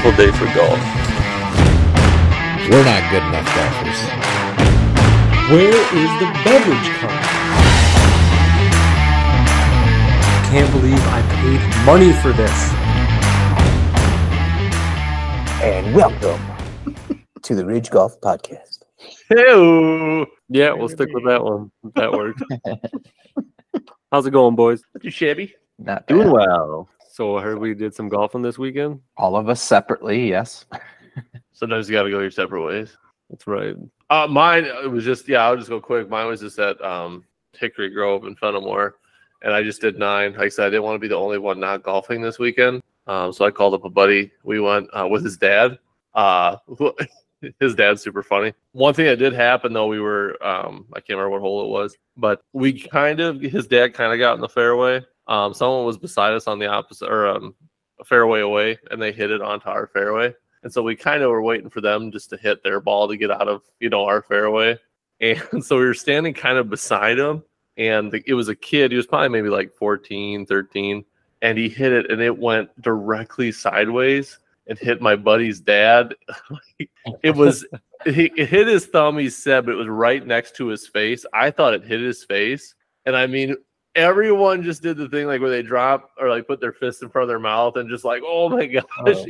beautiful day for golf. We're not good enough golfers. Where is the beverage cart? Can't believe I paid money for this. And welcome to the Ridge Golf Podcast. Hey, yeah, we'll stick with that one. That worked. How's it going, boys? Not too shabby. Not bad. Doing well. So I heard we did some golfing this weekend. All of us separately, yes. Sometimes you got to go your separate ways. That's right. Mine, it was just, I'll just go quick. Mine was just at Hickory Grove in Fenimore, and I just did 9. Like I said, I didn't want to be the only one not golfing this weekend. So I called up a buddy. We went with his dad. His dad's super funny. One thing that did happen, though, we were, I can't remember what hole it was, but his dad kind of got in the fairway. Someone was beside us on the opposite, or a fairway away, and they hit it onto our fairway. And so we kind of were waiting for them just to hit their ball to get out of, our fairway. And so we were standing kind of beside him, and it was a kid. He was probably maybe like 14, 13, and he hit it, and it went directly sideways and hit my buddy's dad. It hit his thumb, he said, but it was right next to his face. I thought it hit his face. And I mean, everyone just did the thing like where they drop or like put their fist in front of their mouth and just like, oh my gosh,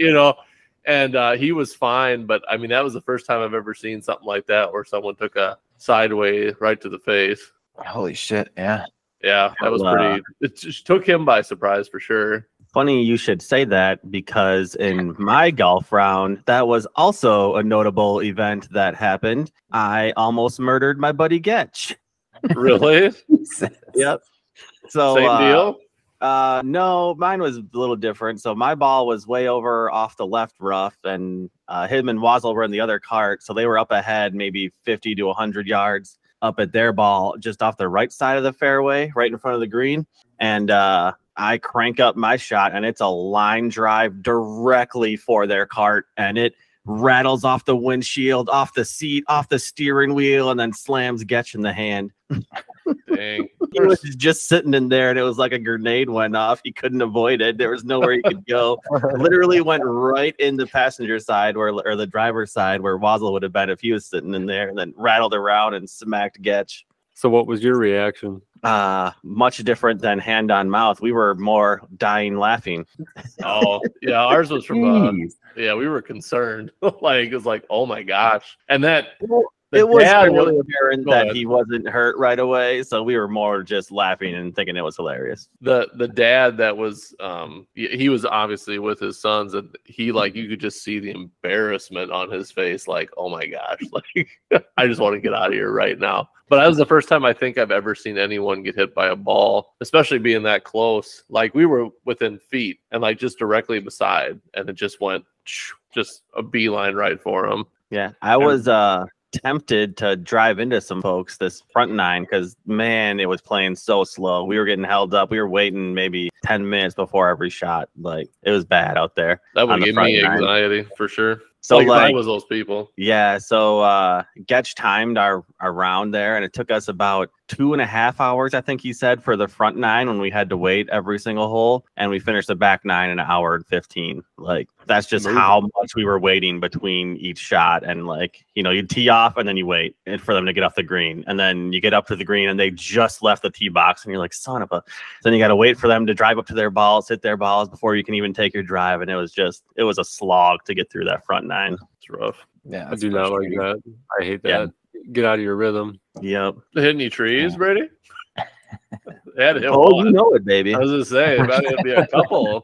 And he was fine. But I mean, that was the first time I've ever seen something like that where someone took a sideways right to the face. Holy shit, yeah. Yeah, that was pretty. It just took him by surprise for sure. Funny you should say that, because in my golf round, that was also a notable event that happened. I almost murdered my buddy Getch. Really? Yep. So same deal? No, mine was a little different. So my ball was way over off the left rough, and him and Wazzle were in the other cart. So they were up ahead, maybe 50 to 100 yards up at their ball, just off the right side of the fairway, right in front of the green. And I crank up my shot, and it's a line drive directly for their cart, and it rattles off the windshield, off the seat, off the steering wheel, and then slams Getch in the hand. Dang. He was just sitting in there, and it was like a grenade went off. He couldn't avoid it. There was nowhere he could go. Literally went right in the passenger side or the driver's side where Wazzle would have been if he was sitting in there, and then rattled around and smacked Getch. So what was your reaction? Much different than hand on mouth. We were more dying laughing. Oh, yeah. Ours was from, we were concerned. It was like, oh my gosh. And that, it was really apparent that he wasn't hurt right away. So we were more just laughing and thinking it was hilarious. The dad that was, he was obviously with his sons, and he, you could just see the embarrassment on his face. Like, oh my gosh, I just want to get out of here right now. But that was the first time I think I've ever seen anyone get hit by a ball, especially being that close. We were within feet and just directly beside, and it just went just a beeline right for him. Yeah, I was tempted to drive into some folks this front 9 because, man, it was playing so slow. We were getting held up. We were waiting maybe 10 minutes before every shot. It was bad out there. That would give me anxiety for sure. So I was those people. Yeah. So Getch timed our round there, and it took us about 2.5 hours, I think he said, for the front 9 when we had to wait every single hole, and we finished the back 9 in 1 hour and 15. That's just how much we were waiting between each shot. And you tee off and then you wait for them to get off the green, and then you get up to the green and they just left the tee box, and you're like, son of a. Then you got to wait for them to drive up to their balls, hit their balls before you can even take your drive. And it was a slog to get through that front 9. It's rough. Yeah, I do not like that. I hate that. Yeah. Get out of your rhythm. Yep. Hit any trees, Brady? You know it, baby. I was gonna say, about to be a couple.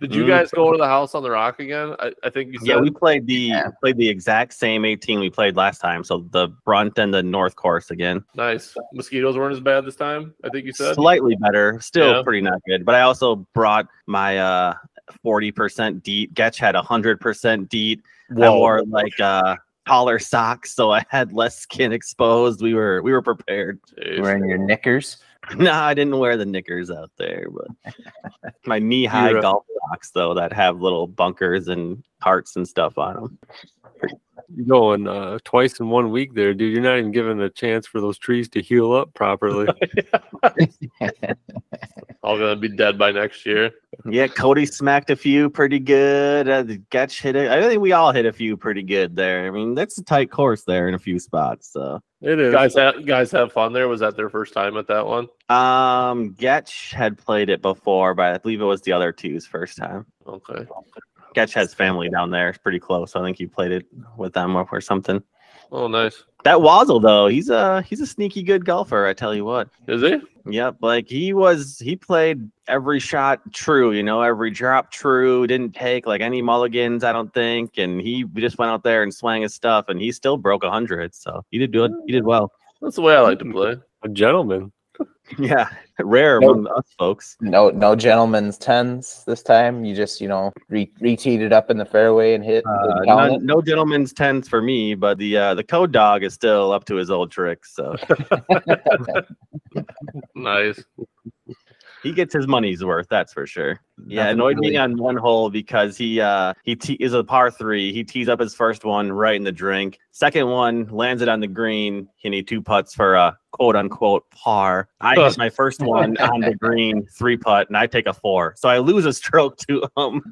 Did you guys go to the house on the rock again? I think you said. Yeah, we played the exact same 18 we played last time. So the Brunt and the North course again. Nice. Mosquitoes weren't as bad this time, I think you said. Slightly better. Still pretty not good. But I also brought my 40% DEET. Getch had 100% DEET. I wore taller socks, so I had less skin exposed. We were prepared. Jeez. Wearing your knickers? No, I didn't wear the knickers out there, but my knee-high golf socks, though, that have little bunkers and hearts and stuff on them. You're going twice in 1 week there, dude. You're not even given a chance for those trees to heal up properly. All gonna be dead by next year. Yeah, Cody smacked a few pretty good. Getch hit it. I think we all hit a few pretty good there. I mean, that's a tight course there in a few spots. So It is. Guys have fun there. Was that their first time at that one? Getch had played it before, but I believe it was the other two's first time. Okay. Getch has family down there. It's pretty close. I think he played it with them or something. Oh, nice. That Wazzle though, he's a sneaky good golfer. I tell you what. Is he? Yep, like he played every shot true, every drop true, didn't take like any mulligans, I don't think, and he just went out there and swang his stuff, and he still broke 100. So he did good. He did well. That's the way I like to play. A gentleman. Yeah, rare among us folks. No gentleman's tens this time. You just re-teed it up in the fairway and hit. No gentleman's tens for me, but the code dog is still up to his old tricks. So Nice. he gets his money's worth, that's for sure. Yeah, annoyed me on one hole because he is a par 3. He tees up his first one right in the drink. Second one lands it on the green. He need 2 putts for a quote unquote par. I hit my first one on the green 3-putt, and I take a 4. So I lose a stroke to him,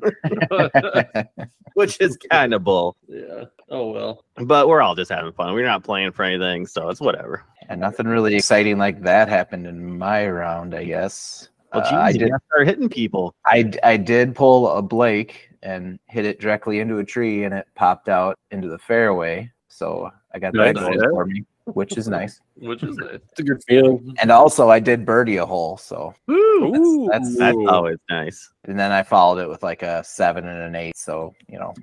which is kind of bull. Yeah. Oh well. But we're all just having fun. We're not playing for anything, so it's whatever. And nothing really exciting like that happened in my round, I guess. Well, geez, I you did. gotta start hitting people. I did pull a Blake and hit it directly into a tree, and it popped out into the fairway. So I got that Nice. going for me, which is nice. Which is nice. It's a good feeling. And also, I did birdie a hole. So that's That's always nice. and then I followed it with like a 7 and an 8. So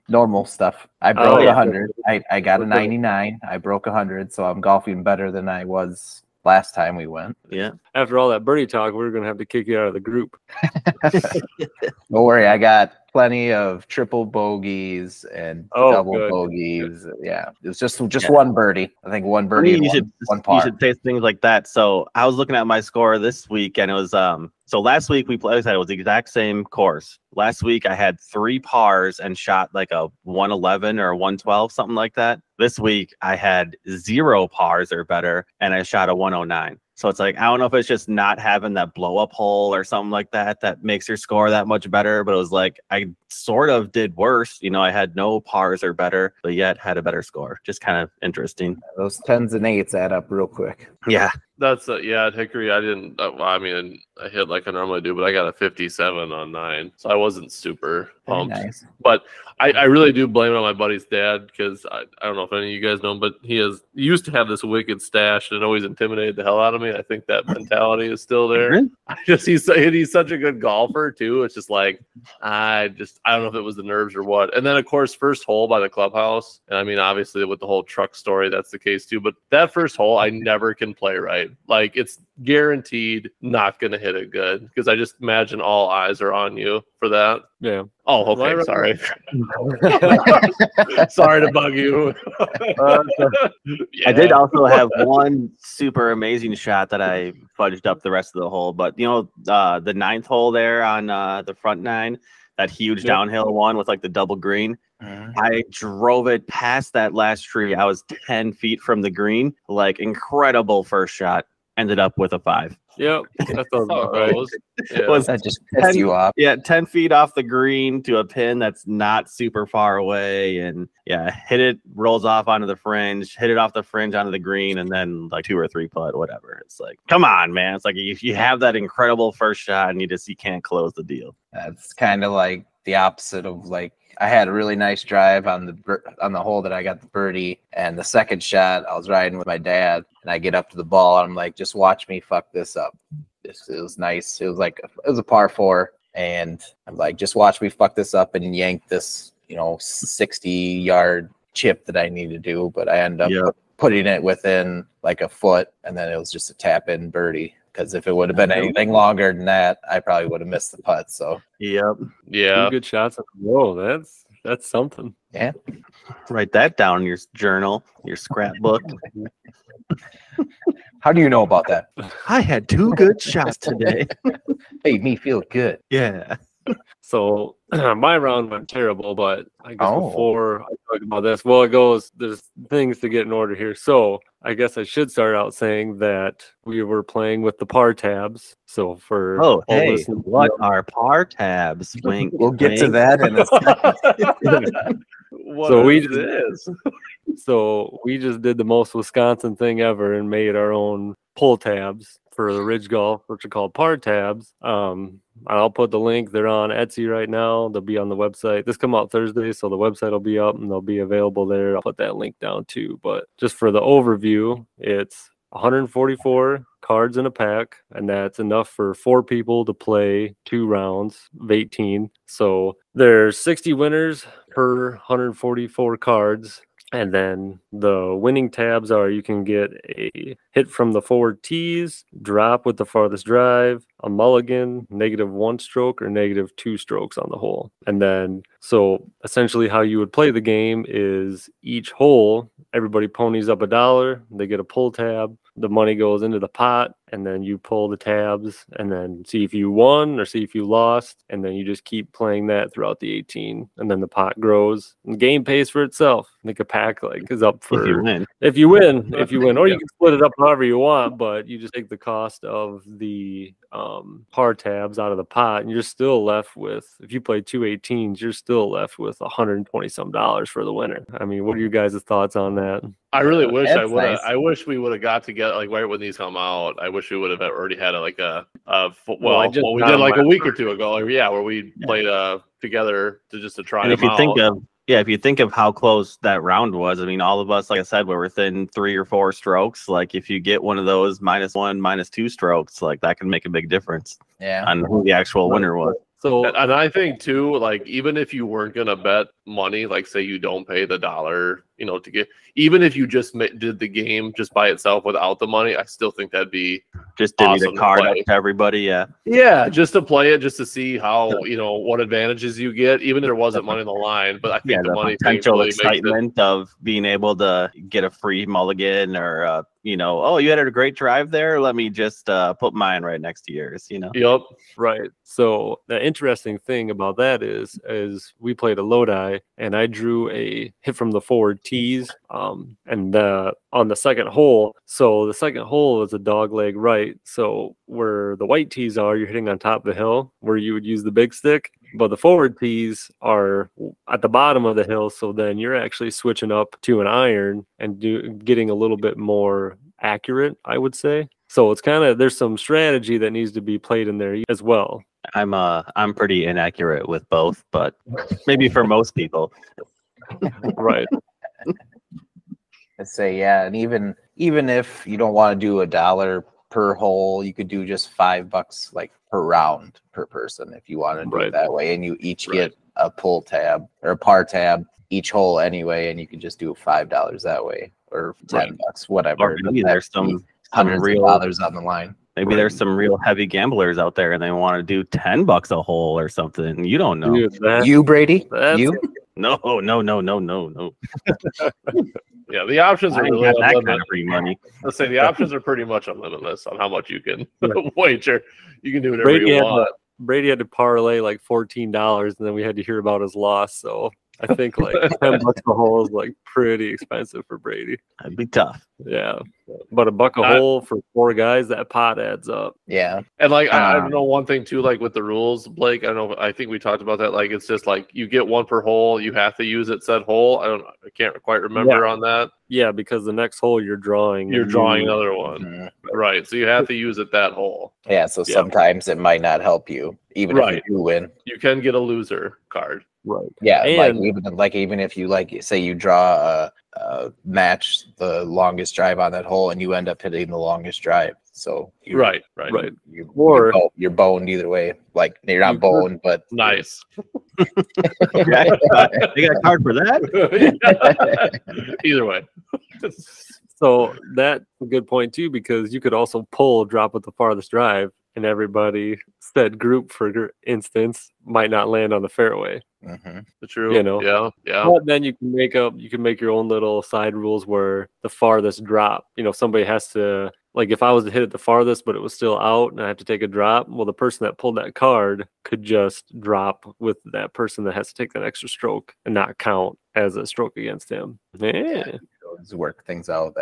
normal stuff. I broke yeah. 100. I got a 99. I broke 100. So I'm golfing better than I was last time we went. Yeah. After all that birdie talk, we're going to have to kick you out of the group. Don't worry, I got plenty of triple bogeys and double good. bogeys. Yeah, it was just one birdie. I think one birdie. And one par. You should say things like that. So I was looking at my score this week, and it was so last week we played. It was the exact same course. Last week I had 3 pars and shot like a 111 or a 112, something like that. This week I had 0 pars or better, and I shot a 109. So it's like, I don't know if it's just not having that blow up hole or something like that makes your score that much better. But it was like, I sort of did worse. I had no pars or better, but yet had a better score. Just kind of interesting. Those 10s and 8s add up real quick. Yeah. That's at Hickory. I didn't. I mean, I hit like I normally do, but I got a 57 on 9, so I wasn't super Very pumped. nice. But I really do blame it on my buddy's dad, because I don't know if any of you guys know him, but he used to have this wicked stash and always intimidated the hell out of me. I think that mentality is still there. He's such a good golfer too. It's just like I don't know if it was the nerves or what. And then of course, first hole by the clubhouse. And I mean, obviously with the whole truck story, that's the case too. But that first hole, I never can play right. Like it's guaranteed not going to hit it good, because I just imagine all eyes are on you for that. Yeah. Oh, okay. Well, Sorry. Sorry to bug you. I did also have one super amazing shot that I fudged up the rest of the hole. But, the 9th hole there on the front 9, that huge downhill one with like the double green. I drove it past that last tree. I was 10 feet from the green. Like, incredible first shot. Ended up with a 5. Yep. That sounds about right. That just pissed you off. Yeah, 10 feet off the green to a pin that's not super far away. And yeah, hit it, rolls off onto the fringe, hit it off the fringe onto the green, and then like 2 or 3 putt, whatever. It's like, come on, man. It's like if you have that incredible first shot and you can't close the deal. That's kind of like the opposite of like, I had a really nice drive on the hole that I got the birdie, and the second shot I was riding with my dad, and I get up to the ball and I'm like, just watch me fuck this up. It was nice. It was a par 4, and I'm like, just watch me fuck this up and yank this 60-yard chip that I need to do. But I end up putting it within like a foot, and then it was just a tap in birdie. Because if it would have been anything longer than that, I probably would have missed the putt. So yeah, 2 good shots. Whoa, that's something. Yeah, write that down in your journal, your scrapbook. How do you know about that? I had 2 good shots today. Made me feel good. Yeah. So my round went terrible, but I guess Oh. before I talk about this, well, it goes, there's things to get in order here. So I guess I should start out saying that we were playing with the par tabs. So for Oh, all hey, listeners, what are par tabs? Wink, We'll get to wink. that in a second. What So we is this? So we just did the most Wisconsin thing ever and made our own pull tabs for the Ridge Golf, which are called par tabs. I'll put the link. They're on Etsy right now. They'll be on the website. This come out Thursday, so the website will be up and they'll be available there. I'll put that link down too. But just for the overview, it's 144 cards in a pack, and that's enough for 4 people to play 2 rounds of 18. So there's 60 winners per 144 cards. And then the winning tabs are you can get a hit from the forward tees, drop with the farthest drive, a mulligan, -1 stroke, or -2 strokes on the hole. And then, so essentially how you would play the game is each hole, everybody ponies up $1, they get a pull tab, the money goes into the pot, and then you pull the tabs and then see if you won or see if you lost. And then you just keep playing that throughout the 18. And then the pot grows. And the game pays for itself. I think a pack is up for If you win. if you win, or you can split it up however you want, but you just take the cost of the par tabs out of the pot, and you're still left with, if you play 2 18s, you're still left with $120 some for the winner. I mean, what are you guys' thoughts on that? I really wish That's I would have. nice. I wish we would have got together like right when these come out. I wish we would have already had Well, I well, just we got did them like a last week or two ago. Where we played together to try And them if you out. think of if you think of how close that round was, I mean, all of us, like I said, were within 3 or 4 strokes. Like if you get one of those -1, -2 strokes, like that can make a big difference Yeah. on who the actual winner was. So And I think too, like even if you weren't gonna bet money, like say you don't pay the $1, to get, even if you just did the game just by itself without the money, I still think that'd be Just divvy awesome the to card play. up to everybody. yeah, just to play it, just to see how what advantages you get, even if there wasn't money on the line. But I think Yeah, the the money thing potential really makes it. excitement of being able to get a free mulligan or, oh, you had a great drive there. Let me just put mine right next to yours, Yep. right. So the interesting thing about that is we played a Lodi, and I drew a hit from the forward tees, and on the second hole. So the second hole is a dog leg right. So where the white tees are, you're hitting on top of the hill where you would use the big stick. But the forward tees are at the bottom of the hill. So then you're actually switching up to an iron and getting a little bit more accurate, I would say. So it's kind of, there's some strategy that needs to be played in there as well. I'm pretty inaccurate with both, but maybe for most people. Right. I'd say, yeah. And even if you don't want to do $1 per hole, you could do just $5 like per round per person if you want to do Right. it that way. And you each Right. get a pull tab or a par tab each hole anyway, and you can just do $5 that way or $10, whatever. Or maybe there's some hundreds real of dollars on the line. maybe there's some real heavy gamblers out there and they want to do $10 a hole or something. You don't know. Dude, You, Brady? that's- You? No. Yeah, the options I are ain't really got that kind unlimited. of free money. Let's say the options are pretty much unlimited on how much you can wager. You can do whatever Brady you had want. Brady had to parlay like $14, and then we had to hear about his loss. So I think like $10 a hole is like pretty expensive for Brady. That'd be tough. Yeah, but $1 a hole for 4 guys, that pot adds up. Yeah. And like I don't know one thing too, like with the rules, Blake. I don't know. I think we talked about that. Like it's just like you get 1 per hole. You have to use it said hole. I can't quite remember on that. Yeah, because the next hole you're drawing. You're drawing another one, Mhm. right? So you have to use it that hole. Yeah. So Yeah. sometimes it might not help you, even Right. if you do win. You can get a loser card. Right. Yeah, And- even if you say you draw match the longest drive on that hole and you end up hitting the longest drive, so Right. Right. Or you're boned either way. Like you're not boned, but Nice. Yeah, they got a card for that. Either way. So that's a good point too, because you could also pull drop with the farthest drive, and everybody, said group for instance, might not land on the fairway. Mm-hmm. True. You know. Yeah. But then you can make your own little side rules where the farthest drop, somebody has to, like if I was to hit it the farthest but it was still out and I have to take a drop, well, the person that pulled that card could just drop with that person that has to take that extra stroke and not count as a stroke against him. Yeah. Work things out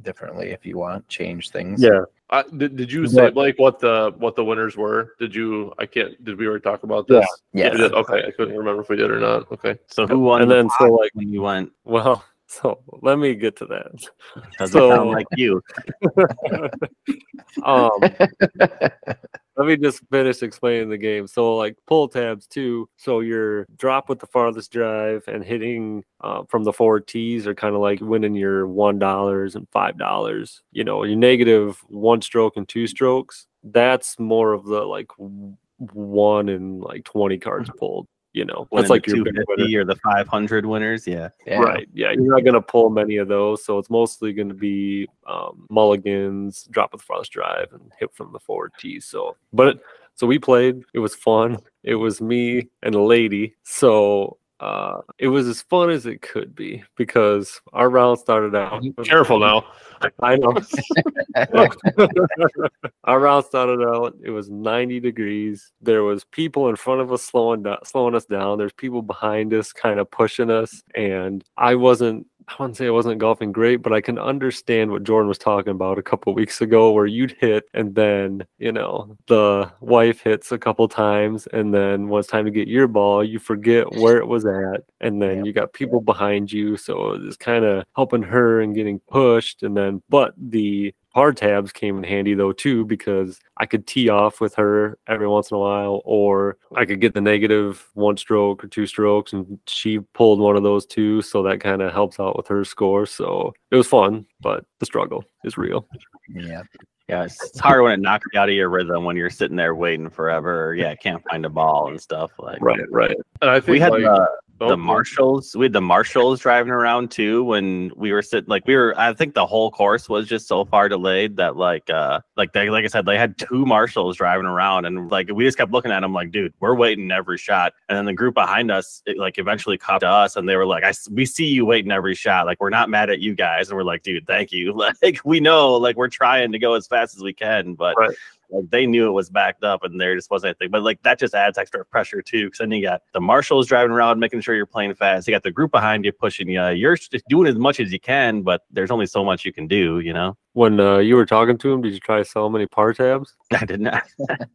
differently if you want, change things. Yeah. Did you say, Blake, what the winners were? Did we already talk about this? Yeah. We did? Okay, I couldn't remember if we did or not. Okay. So who won? And then so like when you went? Well, so let me get to that. Doesn't sound like you. Let me just finish explaining the game. So like pull tabs too. So your drop with the farthest drive and hitting from the forward tees are kind of like winning your $1 and $5. Your negative 1 stroke and 2 strokes. That's more of the like 1 in like 20 cards pulled. That's like your 250 or the 500 winners. Yeah. Right. Yeah. You're not going to pull many of those. So it's mostly going to be mulligans, drop with farthest drive, and hit from the forward tee. So we played. It was fun. It was me and a lady. So it was as fun as it could be because our round started out. Careful now. I know. Our round started out. It was 90 degrees. There was people in front of us slowing us down. There's people behind us kind of pushing us. And I wouldn't say I wasn't golfing great, but I can understand what Jordan was talking about a couple of weeks ago, where you'd hit and then, the wife hits a couple times, and then when it's time to get your ball, you forget where it was at, and then you got people behind you. So it was kind of helping her and getting pushed. And then, but the par tabs came in handy though too, because I could tee off with her every once in a while, or I could get the negative 1 stroke or 2 strokes, and she pulled one of those too, so that kind of helps out with her score. So it was fun, but the struggle is real. Yeah, it's hard when it knocks you out of your rhythm when you're sitting there waiting forever. Or, can't find a ball and stuff like. Right. And I think we had the marshals. We had the marshals driving around too when we were sitting. I think the whole course was just so far delayed that like I said, they had 2 marshals driving around, and like we just kept looking at them like, dude, we're waiting every shot. And then the group behind us eventually caught to us, and they were like, we see you waiting every shot. Like, we're not mad at you guys. And we're like, dude, thank you. Like, we know, like, we're trying to go as fast as we can, but like, they knew it was backed up, and there just wasn't anything. But like, that just adds extra pressure too, because then you got the marshals driving around making sure you're playing fast. You got the group behind you pushing you. You're just doing as much as you can, but there's only so much you can do. When you were talking to him, did you try to sell many par tabs? I did not.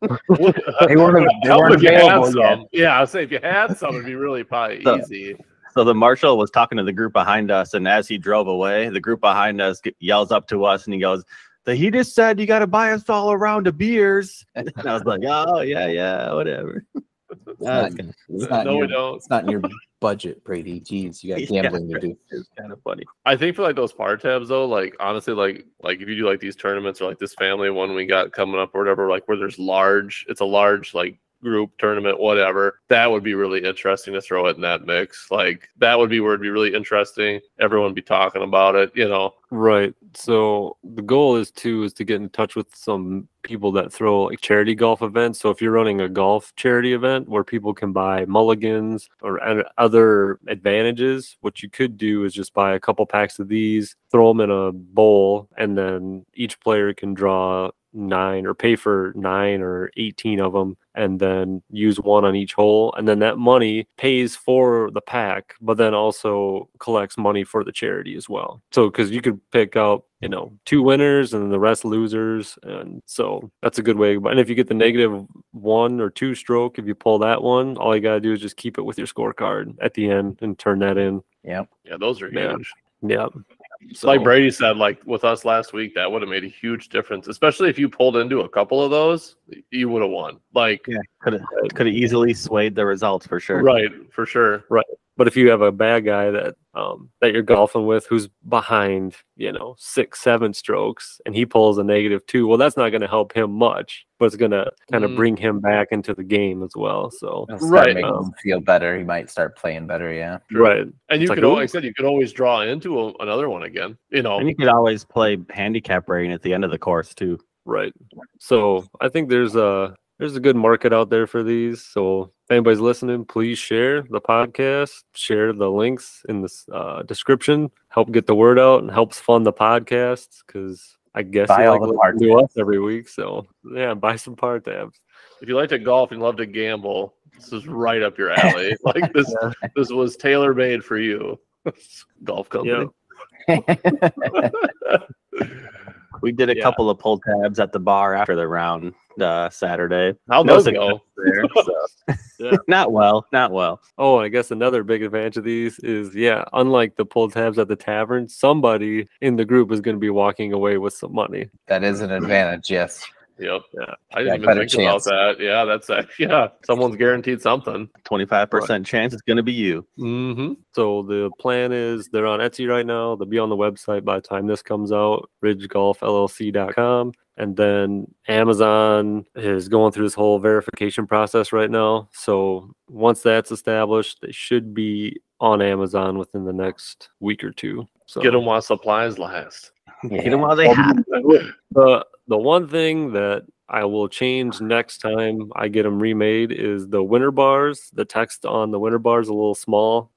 They weren't available yet. Yeah, I'll say if you had some, it'd be really probably easy. So the marshal was talking to the group behind us, and as he drove away, the group behind us yells up to us, and he goes, he just said you got to buy us all a round of beers. And I was like, oh, yeah, whatever. It's not in your budget, Brady. Jeez, you got gambling to do. It's kind of funny. I think for like those par tabs though, like honestly, like if you do like these tournaments or like this family one we got coming up or whatever, like where it's a large like group tournament, whatever, that would be really interesting to throw it in that mix. Like that would be where it'd be really interesting. Everyone would be talking about it, Right. So the goal is to get in touch with some people that throw like charity golf events. So if you're running a golf charity event where people can buy mulligans or other advantages, what you could do is just buy a couple packs of these, throw them in a bowl, and then each player can draw 9 or pay for 9 or 18 of them, and then use 1 on each hole, and then that money pays for the pack, but then also collects money for the charity as well. So because you could pick out 2 winners and the rest losers, and so that's a good way. And if you get the negative 1 or 2 stroke, if you pull that one, all you gotta do is just keep it with your scorecard at the end and turn that in. Yeah, those are huge. Yeah. So, like Brady said, like with us last week, that would have made a huge difference, especially if you pulled into a couple of those, you would have won. Like, could have easily swayed the results for sure. Right, for sure. Right. But if you have a bad guy that you're golfing with who's behind, 6-7 strokes, and he pulls a -2, well, that's not going to help him much, but it's going to kind of bring him back into the game as well. So make him feel better. He might start playing better. Yeah. Right. And you could, like I said, you could always draw into another one again. And you could always play handicap rating at the end of the course too. Right. So I think there's a good market out there for these. So if anybody's listening, please share the podcast, share the links in the description, help get the word out, and helps fund the podcasts because I guess Buy you all like the part listening to us every week. So yeah, buy some part tabs. If you like to golf and love to gamble, this is right up your alley. Like this was tailor made for you. Golf company. We did a couple of pull tabs at the bar after the round Saturday. How'd those go? There, so. Not well. Oh, I guess another big advantage of these is, unlike the pull tabs at the tavern, somebody in the group is going to be walking away with some money. That is an advantage, yes. Yep. Yeah. I didn't better even think chance. about that. Yeah, that's someone's guaranteed something. 25% chance it's going to be you. Mm-hmm. So the plan is they're on Etsy right now. They'll be on the website by the time this comes out, ridgegolfllc.com. And then Amazon is going through this whole verification process right now. So once that's established, they should be on Amazon within the next week or two. So Get them while supplies last. Get them while they hot. The one thing that I will change next time I get them remade is the winter bars. The text on the winter bars is a little small.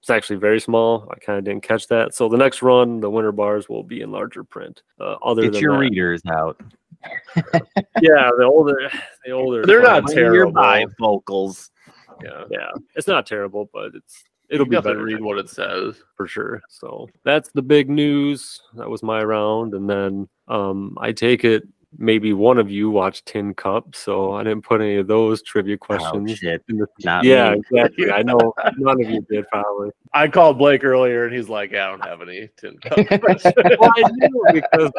It's actually very small. I kind of didn't catch that. So the next run, the winter bars will be in larger print. Get your readers out. Yeah, the older. They're not Your terrible. bifocals. Yeah, it's not terrible, but it'll be better. Read what it says. For sure. So that's the big news. That was my round. And then I take it maybe one of you watched Tin Cup, so I didn't put any of those trivia questions. Shit. In the, Not yeah, me. exactly. I know none of you did probably. I called Blake earlier, and he's like, "I don't have any tin cup." Well, I knew because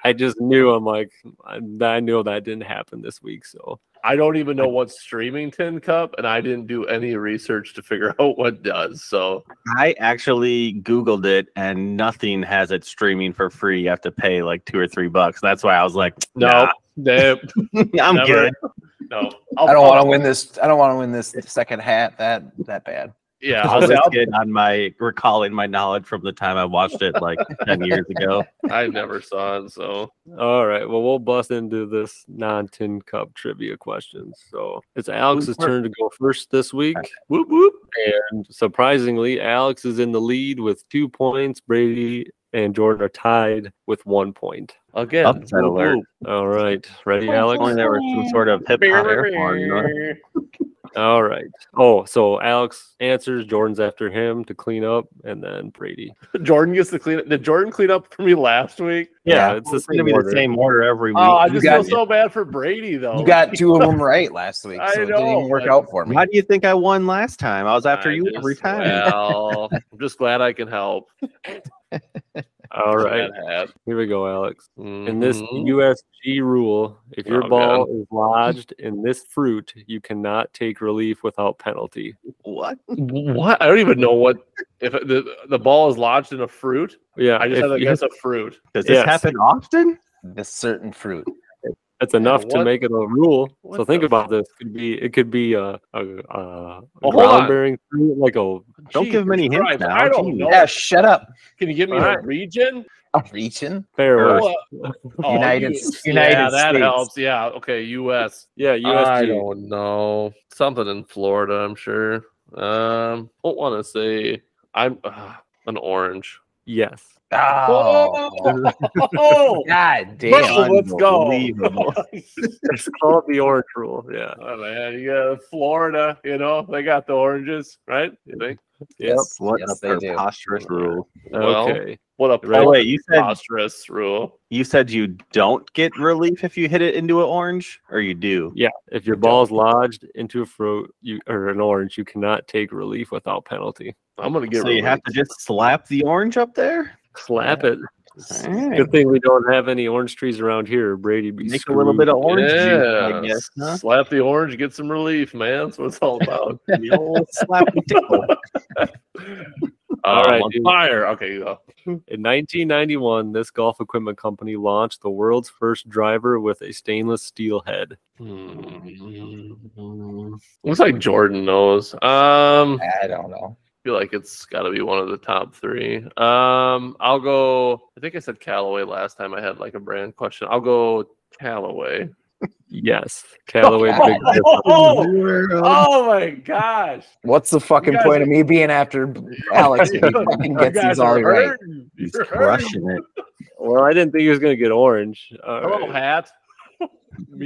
I just knew. I'm like, I knew that didn't happen this week. So I don't even know what's streaming Tin Cup, and I didn't do any research to figure out what does. So I actually Googled it, and nothing has it streaming for free. You have to pay like $2 or $3. That's why I was like, nope. I'm Never. good. No, I don't want to win this. I don't want to win this second hat that bad. Yeah, I'll just get on my recalling my knowledge from the time I watched it like 10 years ago. I never saw it, so all right, well, we'll bust into this non-Tin Cup trivia questions. So it's Alex's turn to go first this week. whoop whoop. And surprisingly, Alex is in the lead with 2 points. Brady and Jordan are tied with 1 point. Again, Upset alert. All right, ready, Alex? Only there was some sort of hip hop air horn. All right. Oh, so Alex answers. Jordan's after him to clean up, and then Brady. Jordan gets to clean up. Did Jordan clean up for me last week? Yeah, it's It's going to be the same order every week. Oh, I just got feel so bad for Brady though. You got 2 of them right last week, I so it didn't know, even work but- out for me. How do you think I won last time? I was after you every time. Well, I'm just glad I can help. All right. Here we go, Alex. In this USG rule, if your ball is lodged in this fruit, you cannot take relief without penalty. What? What? I don't even know what if the ball is lodged in a fruit. Yeah, I just if have to you- guess a fruit. Does this Yes. happen often? This certain fruit. That's enough to what- make it a rule. what So think the about this. It could be a hold on. ground bearing fruit, like a Don't give many hints Christ, now. I don't Jeez. know. Yeah, shut up. Can you give me All a right. region? Reaching. fair. Oh, United yeah, that States. helps. Yeah. Okay. U.S. Yeah, I USG. don't know. Something in Florida, I'm sure. Don't want to say I'm an orange. Yes. Oh, Oh, God bro, damn. let's go. Unbelievable. It's called the orange rule. Yeah. Oh, man, you got Florida, they got the oranges, right? You think? Yes, What yes, a they do. preposterous rule. Well, Okay. What a Oh, wait, you said preposterous rule. you don't get relief if you hit it into an orange, or you do? Yeah. If your ball's lodged into a fruit or an orange, you cannot take relief without penalty. I'm gonna get So you have to just slap the orange up there. Slap it. All right. Good thing we don't have any orange trees around here. Brady be Make a little bit of orange juice, yeah. I guess. Huh? Slap the orange, get some relief, man. That's what it's all about. The old slap and tickle. All right, on dude. fire. Okay, you go. In 1991, this golf equipment company launched the world's first driver with a stainless steel head. Looks like Jordan knows. I don't know. feel like it's got to be one of the top three. I'll go. I think I said Callaway last time. I had like a brand question. I'll go Callaway. Yes, Callaway Big Dipper. Oh my gosh! What's the fucking guys point of me being after Alex if he fucking gets these all right? He's crushing it. Well, I didn't think he was gonna get orange. Hello, hat.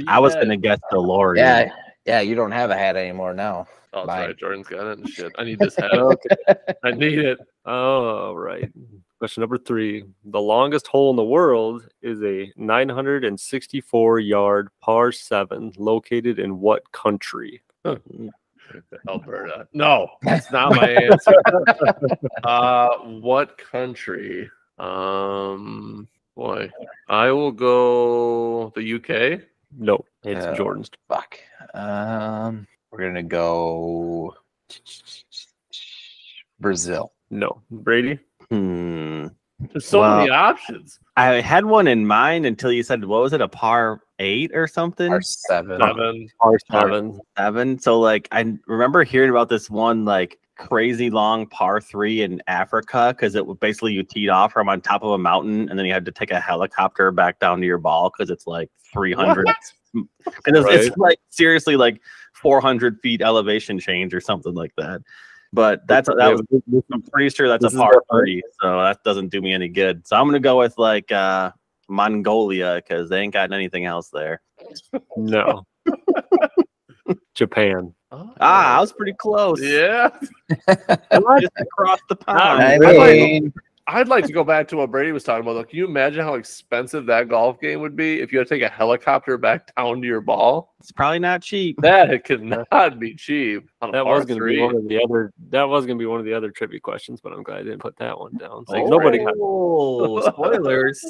I was gonna guess DeLorean. Yeah, you don't have a hat anymore now. Oh, that's Mine. right. Jordan's got it and shit. I need this hat. Okay. I need it. All right. Question number 3. The longest hole in the world is a 964-yard par 7 located in what country? Alberta. No, that's not my answer. What country? Boy, I will go the UK. No, it's Jordan's. Fuck. We're gonna go Brazil. No, Brady. There's so many options. I had one in mind until you said, what was it, a par 8 or something? Par 7. Par 7. 7. So like I remember hearing about this one like crazy long par 3 in Africa because it would basically you teed off from on top of a mountain and then you had to take a helicopter back down to your ball because it's like 300. And it's like seriously like 400 feet elevation change or something like that. But I'm pretty sure that's a par 3, so that doesn't do me any good. So I'm gonna go with like Mongolia because they ain't got anything else there. No. Japan. I was pretty close. Yeah. Just across the pond. I'd like to go back to what Brady was talking about. Like, can you imagine how expensive that golf game would be if you had to take a helicopter back down to your ball? It's probably not cheap. That could not be cheap. That was going to be one of the other. That was going to be one of the other trivia questions, but I'm glad I didn't put that one down. Like, nobody got spoilers.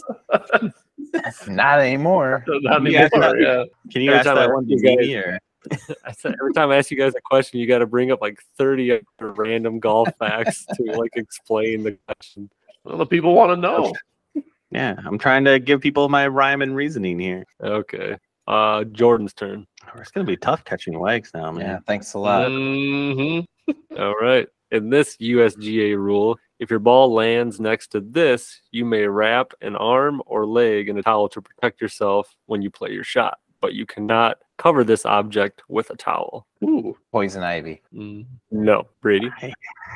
Not anymore. Not anymore. Yeah. Can you ask that one to me? Or? I said every time I ask you guys a question, you got to bring up like 30 other random golf facts to like explain the question. Well, the people want to know. Yeah, I'm trying to give people my rhyme and reasoning here. Okay. Jordan's turn. It's gonna be tough catching legs now, man. Yeah, thanks a lot. All right. In this USGA rule, if your ball lands next to this, you may wrap an arm or leg in a towel to protect yourself when you play your shot, but you cannot cover this object with a towel. Ooh. Poison ivy. No, Brady.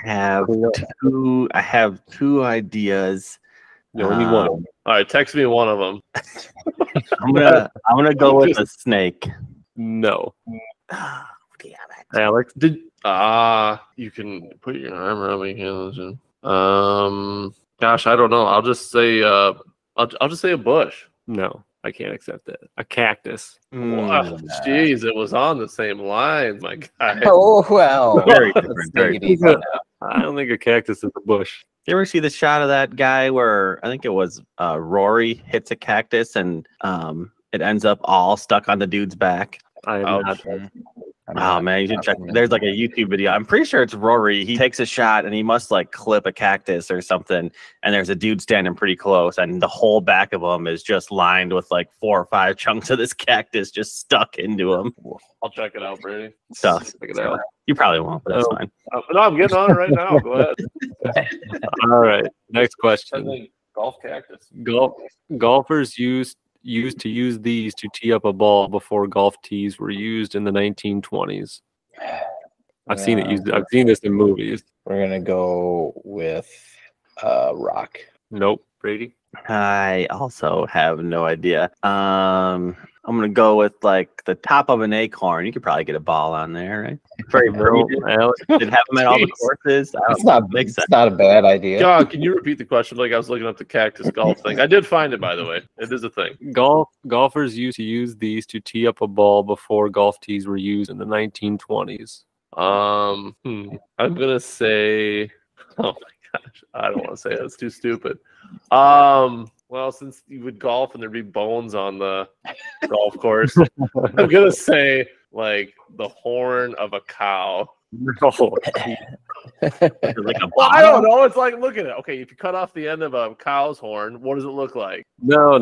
I have two ideas. You only need one. All right, text me one of them. I'm gonna go with a snake. No. Damn it. Alex. You can put your arm around me. Gosh, I don't know. I'll just say a bush. No, I can't accept that. A cactus. Wow, jeez, it was on the same lines, my guy. Oh well. Very different. Very different. I don't think a cactus is a bush. You ever see the shot of that guy where I think it was Rory hits a cactus and it ends up all stuck on the dude's back? I am not. Oh man, you should check. There's like a YouTube video. I'm pretty sure it's Rory. He takes a shot and he must like clip a cactus or something. And there's a dude standing pretty close, and the whole back of him is just lined with like 4 or 5 chunks of this cactus just stuck into him. I'll check it out, Brady. Stuff. Check it out. You probably won't, but that's fine. No, I'm getting on it right now. Go ahead. All right. Next I question. think golf cactus. Golfers used to use these to tee up a ball before golf tees were used in the 1920s. I've seen it used. I've seen this in movies. We're gonna go with rock. Nope. Brady. I also have no idea. I'm gonna go with like the top of an acorn. You could probably get a ball on there, right? Very Alex. Did have them at all the courses? It's not a bad idea. God, can you repeat the question? Like I was looking up the cactus golf thing. I did find it, by the way. It is a thing. Golfers used to use these to tee up a ball before golf tees were used in the 1920s. I'm gonna say. Oh my gosh, I don't want to say it. It's too stupid. Well, since you would golf and there'd be bones on the golf course, I'm gonna say like the horn of a cow. No. Well, I don't know. It's like, look at it. Okay, if you cut off the end of a cow's horn, what does it look like? No. You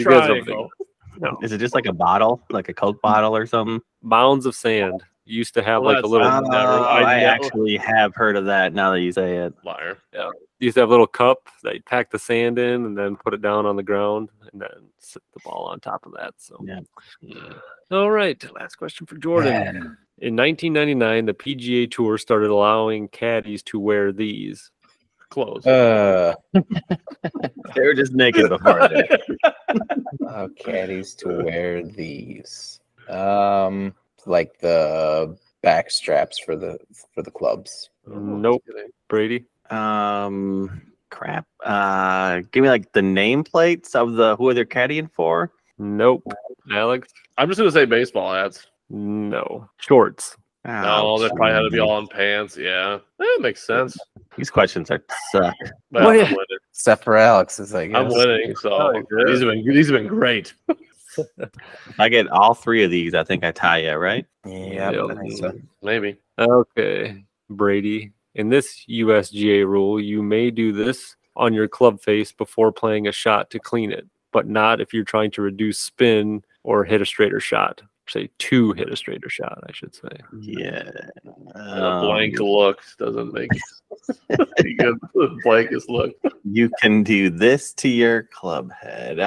guys don't think. No. Is it just like a bottle, like a Coke bottle or something? Mounds of sand. used to have Well, like a that's- little. I never- I never- actually have heard of that now that you say it. Liar. Used to have a little cup that you pack the sand in and then put it down on the ground and then sit the ball on top of that. So, Yeah. All right, last question for Jordan. In 1999, the PGA Tour started allowing caddies to wear these. Close. Uh, They were just naked before that. caddies to wear these. Like the back straps for the clubs. Nope. Brady? Crap. Give me like the nameplates of the who they're caddying for. Nope. Alex? I'm just gonna say baseball hats. No. Shorts. No, they probably had to be all in pants. Yeah, that makes sense. These questions are suck. Well, Well, yeah. I'm winning. Except for Alex, is like I'm winning. So Oh, good. these have been great. If I get all three of these, I think I tie you, right? Yeah, I think so. Maybe. Okay. Brady. In this USGA rule, you may do this on your club face before playing a shot to clean it, but not if you're trying to reduce spin or hit a straighter shot. Say to hit a straighter shot, I should say. Yeah. A blank look doesn't make pretty good. The blankest look. You can do this to your club head.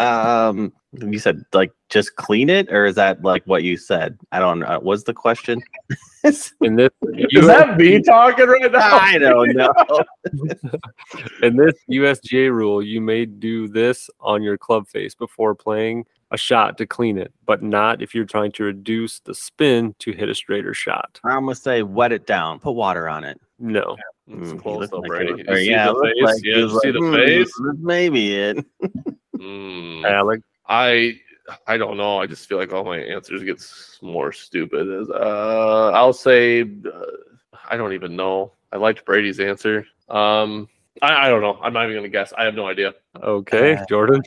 You said like just clean it, or is that like what you said? I don't know. What's the question? In this, Is that me talking right now? I don't know. in this USGA rule, you may do this on your club face before playing a shot to clean it, but not if you're trying to reduce the spin to hit a straighter shot. I'm gonna say wet it down, put water on it. No. It's He close looked though, like Brady. it You was- see yeah, the it looked face? like Yeah, he you was see like, the face? "Hmm, maybe it. Alex? I don't know. I just feel like all my answers get more stupid. I'll say I don't even know. I liked Brady's answer. I don't know. I'm not even gonna guess. I have no idea. Okay. Jordan?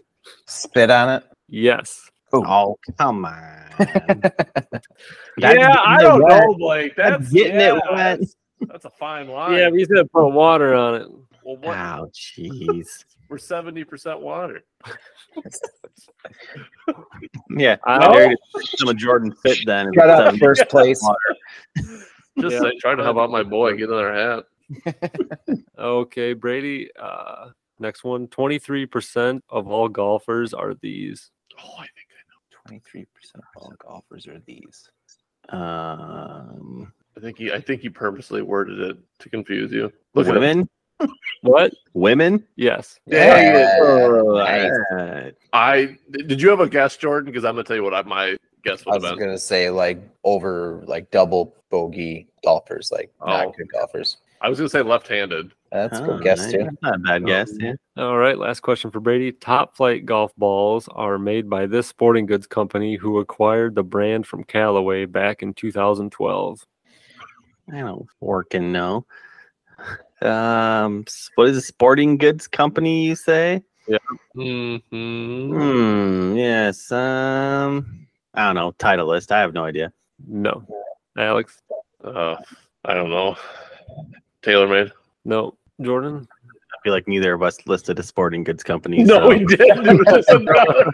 Spit on it. Yes. Oh, come on. Yeah, I don't know, Blake. That's getting it wet. That's a fine line. Yeah, but you said put water on it. Well, what? Wow, jeez. We're 70% water. Yeah, I- there you go. Some of Jordan fit then. Cut out first place. Just Yeah. say, trying to help out my boy. Get another hat. Okay, Brady. Next one. 23% of all golfers are these. Oh, I think I know. 23% of all golfers are these. I think he purposely worded it to confuse you. Look at him. women. What? Women. Yes. Yeah. Oh, Nice. alright. Did you have a guess, Jordan? Because I'm gonna tell you what my guess I would was have been. gonna say like over like double bogey golfers, like Oh. not good golfers. I was gonna say left-handed. That's a Oh, good guess nice. too. That's not a bad guess. Yeah. All right. Last question for Brady. Top Flight golf balls are made by this sporting goods company who acquired the brand from Callaway back in 2012. I don't fucking know. What is a sporting goods company you say? Mm-hmm. Yes. I don't know. Titleist. I have no idea. No. Alex? I don't know. TaylorMade. No. Jordan? I feel like neither of us listed a sporting goods company. No, so- we didn't. Listen, brother.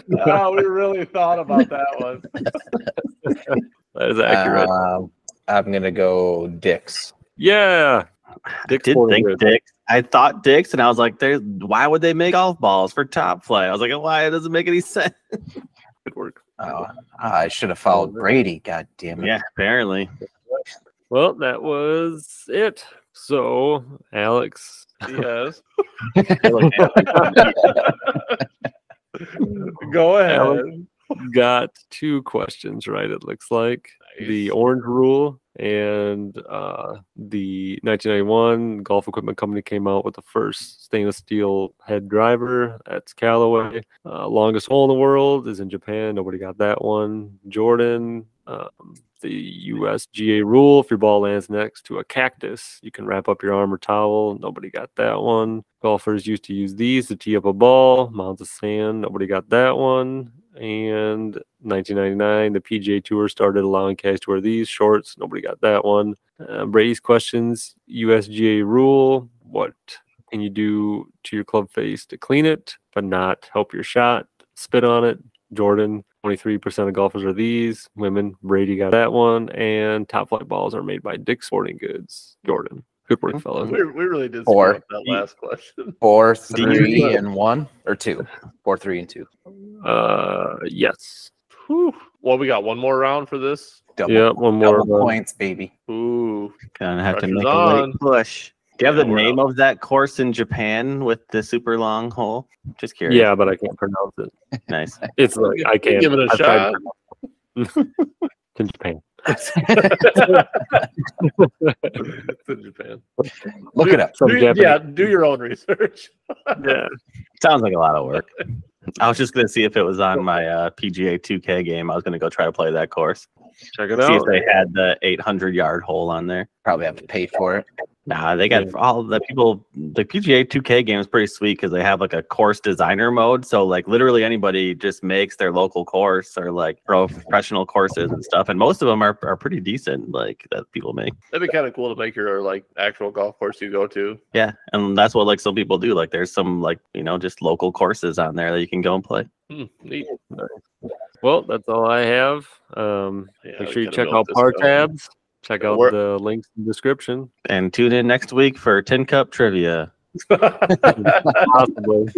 No, we really thought about that one. That is accurate. I'm gonna go Dick's. Yeah. I Dick's did Sporting think Goods. Dick's. I thought Dick's, and I was like, why would they make golf balls for Top Flight? I was like, why? It doesn't make any sense. Good work. I should have followed Brady. God damn it. Yeah, apparently. Well, that was it. So, Alex, Yes. Alex Go ahead. got 2 questions right, it looks like. The Nice. orange rule and the 1991 Golf Equipment Company came out with the first stainless steel head driver. That's Callaway. Longest hole in the world is in Japan. Nobody got that one. Jordan. The USGA rule, if your ball lands next to a cactus, you can wrap up your arm or towel. Nobody got that one. Golfers used to use these to tee up a ball, mounds of sand. Nobody got that one. And 1999, the PGA Tour started allowing caddies to wear these shorts. Nobody got that one. Brady's questions, USGA rule, what can you do to your club face to clean it, but not help your shot? Spit on it. Jordan, 23% of golfers are these women. Brady got that one. And Top Flight balls are made by Dick's Sporting Goods. Jordan. Good work, fellas. We really did Four. screw up that last question. 4, Do you- 3, and 1 or 2. 4, 3, and 2. Yes. Whew. Well, we got one more round for this. Double, Yeah, one more. double points, baby. Ooh. Gonna have to Pressure's make a on. late push. Do you have Yeah, the we're name out. of that course in Japan with the super long hole? Just curious. Yeah, but I can't pronounce it. Nice. It's like I can't Give it a I've tried shot. to- It's in Japan. It's in Japan. Look it up. Some Do, Japanese- yeah, do your own research. Yeah. Sounds like a lot of work. I was just gonna see if it was on my PGA 2K game. I was gonna go try to play that course. Check it See if out. they had the 800-yard hole on there. Probably have to pay for it. Nah, they got all the people. The PGA 2K game is pretty sweet because they have like a course designer mode. So like literally anybody just makes their local course or like professional courses and stuff. And most of them are pretty decent, like that people make. That'd be kind of cool to make your like actual golf course you go to. Yeah, and that's what like some people do. Like there's some like just local courses on there that you can go and play. Neat. Well, that's all I have. Yeah, Make we sure you kinda check built out this Par going. Tabs. Check out We're- the links in the description. And tune in next week for Tin Cup trivia. Possibly.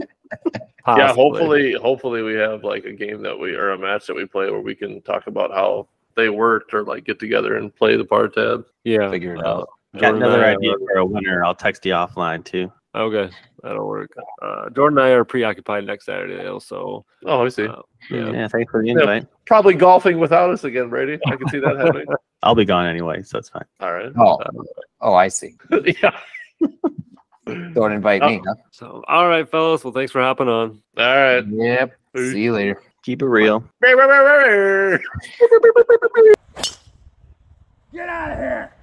Yeah, hopefully we have like a game that we or a match that we play where we can talk about how they worked or like get together and play the Par Tab. Yeah. Figure it out. Got Jordan another and I idea are- for a winner. I'll text you offline too. Okay, that'll work. Jordan and I are preoccupied next Saturday, so Oh, I see. yeah. Yeah, thanks for the invite. Probably golfing without us again, Brady. I can see that happening. I'll be gone anyway, so it's fine. All right. Oh, I see. Yeah. Don't invite me, huh? So all right, fellas. Well, thanks for hopping on. All right. Yep. See you later. Keep it real. Get Get out of here!